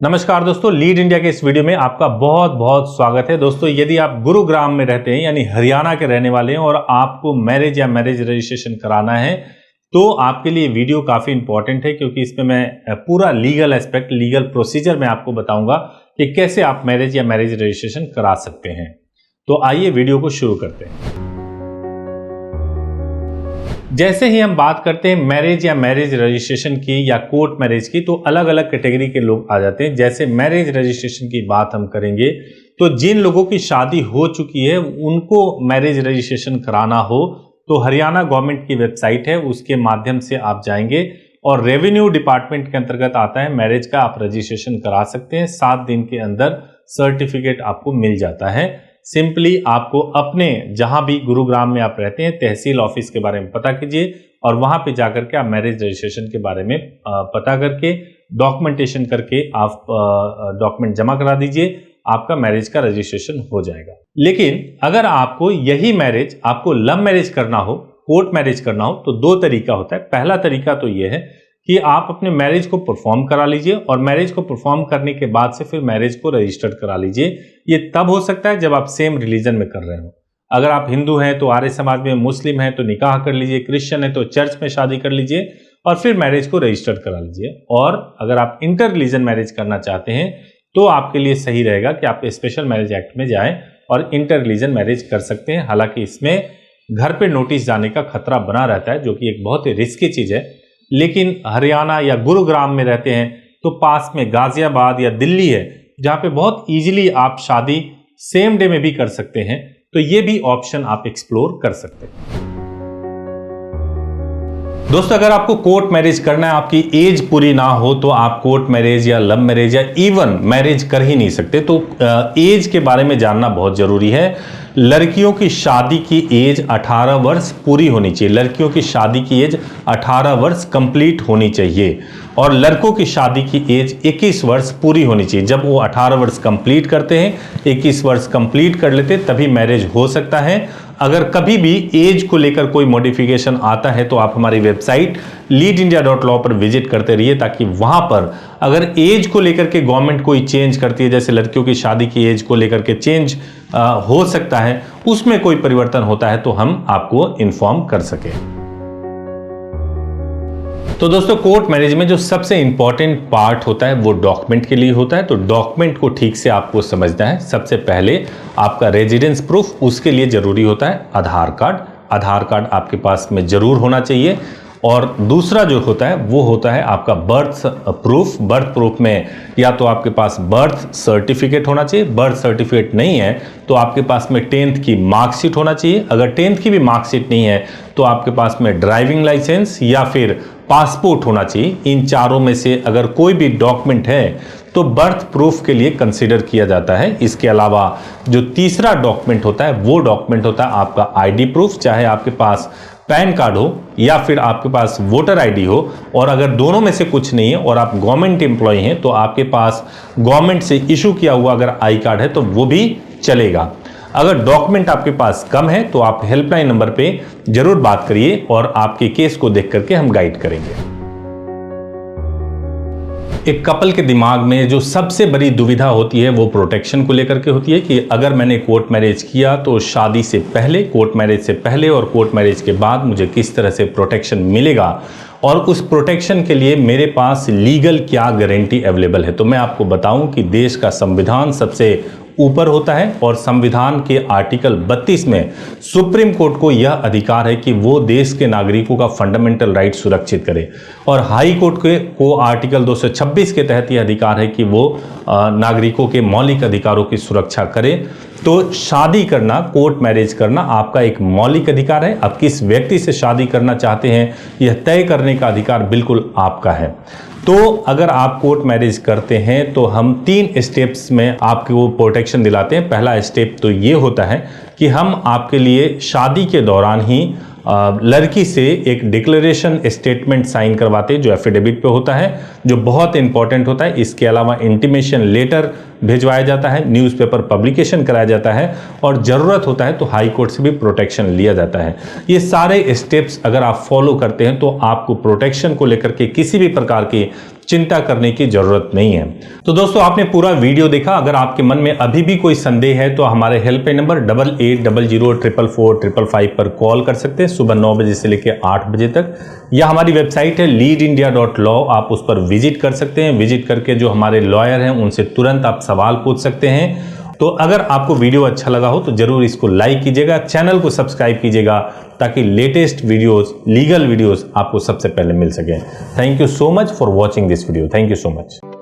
नमस्कार दोस्तों, lead India के इस वीडियो में आपका बहुत बहुत स्वागत है। दोस्तों, यदि आप गुरुग्राम में रहते हैं यानी हरियाणा के रहने वाले हैं और आपको मैरिज या मैरिज रजिस्ट्रेशन कराना है तो आपके लिए वीडियो काफ़ी इंपॉर्टेंट है, क्योंकि इसमें मैं पूरा लीगल एस्पेक्ट, लीगल प्रोसीजर मैं आपको बताऊंगा कि कैसे आप मैरिज या मैरिज रजिस्ट्रेशन करा सकते हैं। तो आइए वीडियो को शुरू करते हैं। जैसे ही हम बात करते हैं मैरिज या मैरिज रजिस्ट्रेशन की या कोर्ट मैरिज की, तो अलग अलग कैटेगरी के लोग आ जाते हैं। जैसे मैरिज रजिस्ट्रेशन की बात हम करेंगे तो जिन लोगों की शादी हो चुकी है उनको मैरिज रजिस्ट्रेशन कराना हो तो हरियाणा गवर्नमेंट की वेबसाइट है, उसके माध्यम से आप जाएंगे और रेवेन्यू डिपार्टमेंट के अंतर्गत आता है मैरिज का, आप रजिस्ट्रेशन करा सकते हैं। 7 दिन के अंदर सर्टिफिकेट आपको मिल जाता है। सिंपली आपको अपने जहां भी गुरुग्राम में आप रहते हैं तहसील ऑफिस के बारे में पता कीजिए और वहां पे जाकर के आप मैरिज रजिस्ट्रेशन के बारे में पता करके डॉक्यूमेंटेशन करके आप डॉक्यूमेंट जमा करा दीजिए, आपका मैरिज का रजिस्ट्रेशन हो जाएगा। लेकिन अगर आपको यही मैरिज आपको लव मैरिज करना हो, कोर्ट मैरिज करना हो, तो 2 तरीका होता है। पहला तरीका तो यह है कि आप अपने मैरिज को परफॉर्म करा लीजिए और मैरिज को परफॉर्म करने के बाद से फिर मैरिज को रजिस्टर्ड करा लीजिए। ये तब हो सकता है जब आप सेम रिलीजन में कर रहे हो। अगर आप हिंदू हैं तो आर्य समाज में, मुस्लिम हैं तो निकाह कर लीजिए, क्रिश्चियन है तो चर्च में शादी कर लीजिए और फिर मैरिज को रजिस्टर्ड करा लीजिए। और अगर आप इंटर रिलीजन मैरिज करना चाहते हैं तो आपके लिए सही रहेगा कि आप स्पेशल मैरिज एक्ट में जाएं और इंटर रिलीजन मैरिज कर सकते हैं। हालांकि इसमें घर पे नोटिस जाने का खतरा बना रहता है, जो कि एक बहुत ही रिस्की चीज है। लेकिन हरियाणा या गुरुग्राम में रहते हैं तो पास में गाजियाबाद या दिल्ली है जहां पे बहुत इजीली आप शादी सेम डे में भी कर सकते हैं, तो ये भी ऑप्शन आप एक्सप्लोर कर सकते हैं। दोस्तों, अगर आपको कोर्ट मैरिज करना है, आपकी एज पूरी ना हो तो आप कोर्ट मैरिज या लव मैरिज या इवन मैरिज कर ही नहीं सकते। तो एज के बारे में जानना बहुत जरूरी है। लड़कियों की शादी की एज 18 वर्ष पूरी होनी चाहिए। लड़कियों की शादी की एज 18 वर्ष कंप्लीट होनी चाहिए और लड़कों की शादी की एज 21 वर्ष पूरी होनी चाहिए। जब वो 18 वर्ष कंप्लीट करते हैं, 21 वर्ष कंप्लीट कर लेते हैं, तभी मैरिज हो सकता है। अगर कभी भी एज को लेकर कोई मॉडिफिकेशन आता है तो आप हमारी वेबसाइट leadindia.law पर विजिट करते रहिए, ताकि वहां पर अगर एज को लेकर के गवर्नमेंट कोई चेंज करती है, जैसे लड़कियों की शादी की एज को लेकर के चेंज हो सकता है, उसमें कोई परिवर्तन होता है तो हम आपको इन्फॉर्म कर सके। तो दोस्तों, कोर्ट मैरिज में जो सबसे इंपॉर्टेंट पार्ट होता है वो डॉक्यूमेंट के लिए होता है। तो डॉक्यूमेंट को ठीक से आपको समझना है। सबसे पहले आपका रेजिडेंस प्रूफ, उसके लिए जरूरी होता है आधार कार्ड। आधार कार्ड आपके पास में जरूर होना चाहिए। और दूसरा जो होता है वो होता है आपका बर्थ प्रूफ। बर्थ प्रूफ में या तो आपके पास बर्थ सर्टिफिकेट होना चाहिए, बर्थ सर्टिफिकेट नहीं है तो आपके पास में 10th की मार्कशीट होना चाहिए। अगर 10th की भी मार्कशीट नहीं है तो आपके पास में ड्राइविंग लाइसेंस या फिर पासपोर्ट होना चाहिए। इन चारों में से अगर कोई भी डॉक्यूमेंट है तो बर्थ प्रूफ के लिए कंसीडर किया जाता है। इसके अलावा जो तीसरा डॉक्यूमेंट होता है वो डॉक्यूमेंट होता है आपका आईडी प्रूफ, चाहे आपके पास पैन कार्ड हो या फिर आपके पास वोटर आईडी हो। और अगर दोनों में से कुछ नहीं है और आप गवर्नमेंट एम्प्लॉय हैं तो आपके पास गवर्नमेंट से इशू किया हुआ अगर आई कार्ड है तो वो भी चलेगा। अगर डॉक्यूमेंट आपके पास कम है तो आप हेल्पलाइन नंबर पे जरूर बात करिए और आपके केस को देख करके हम गाइड करेंगे। एक कपल के दिमाग में जो सबसे बड़ी दुविधा होती है वो प्रोटेक्शन को लेकर के होती है कि अगर मैंने कोर्ट मैरिज किया तो शादी से पहले, कोर्ट मैरिज से पहले और कोर्ट मैरिज के बाद मुझे किस तरह से प्रोटेक्शन मिलेगा और उस प्रोटेक्शन के लिए मेरे पास लीगल क्या गारंटी अवेलेबल है। तो मैं आपको बताऊं कि देश का संविधान सबसे ऊपर होता है और संविधान के आर्टिकल 32 में सुप्रीम कोर्ट को यह अधिकार है कि वो देश के नागरिकों का फंडामेंटल राइट सुरक्षित करे और हाई कोर्ट को आर्टिकल 226 के तहत यह अधिकार है कि वो नागरिकों के मौलिक अधिकारों की सुरक्षा करे। तो शादी करना, कोर्ट मैरिज करना आपका एक मौलिक अधिकार है। आप किस व्यक्ति से शादी करना चाहते हैं यह तय करने का अधिकार बिल्कुल आपका है। तो अगर आप कोर्ट मैरिज करते हैं तो हम 3 स्टेप्स में आपको प्रोटेक्शन दिलाते हैं। पहला स्टेप तो ये होता है कि हम आपके लिए शादी के दौरान ही लड़की से एक डिक्लेरेशन स्टेटमेंट साइन करवाते हैं जो एफिडेविट पे होता है, जो बहुत इंपॉर्टेंट होता है। इसके अलावा इंटीमेशन लेटर भिजवाया जाता है, न्यूज़पेपर पब्लिकेशन कराया जाता है और ज़रूरत होता है तो हाई कोर्ट से भी प्रोटेक्शन लिया जाता है। ये सारे स्टेप्स अगर आप फॉलो करते हैं तो आपको प्रोटेक्शन को लेकर के किसी भी प्रकार की चिंता करने की जरूरत नहीं है। तो दोस्तों आपने पूरा वीडियो देखा। अगर आपके मन में अभी भी कोई संदेह है तो हमारे हेल्पलाइन नंबर 8800445555 पर कॉल कर सकते हैं सुबह 9 बजे से लेकर 8 बजे तक, या हमारी वेबसाइट है leadindia.law, आप उस पर विजिट कर सकते हैं। विजिट करके जो हमारे लॉयर हैं उनसे तुरंत आप सवाल पूछ सकते हैं। तो अगर आपको वीडियो अच्छा लगा हो तो जरूर इसको लाइक कीजिएगा, चैनल को सब्सक्राइब कीजिएगा ताकि लेटेस्ट वीडियोस, लीगल वीडियोस आपको सबसे पहले मिल सके। Thank you so much for watching this video. Thank you so much.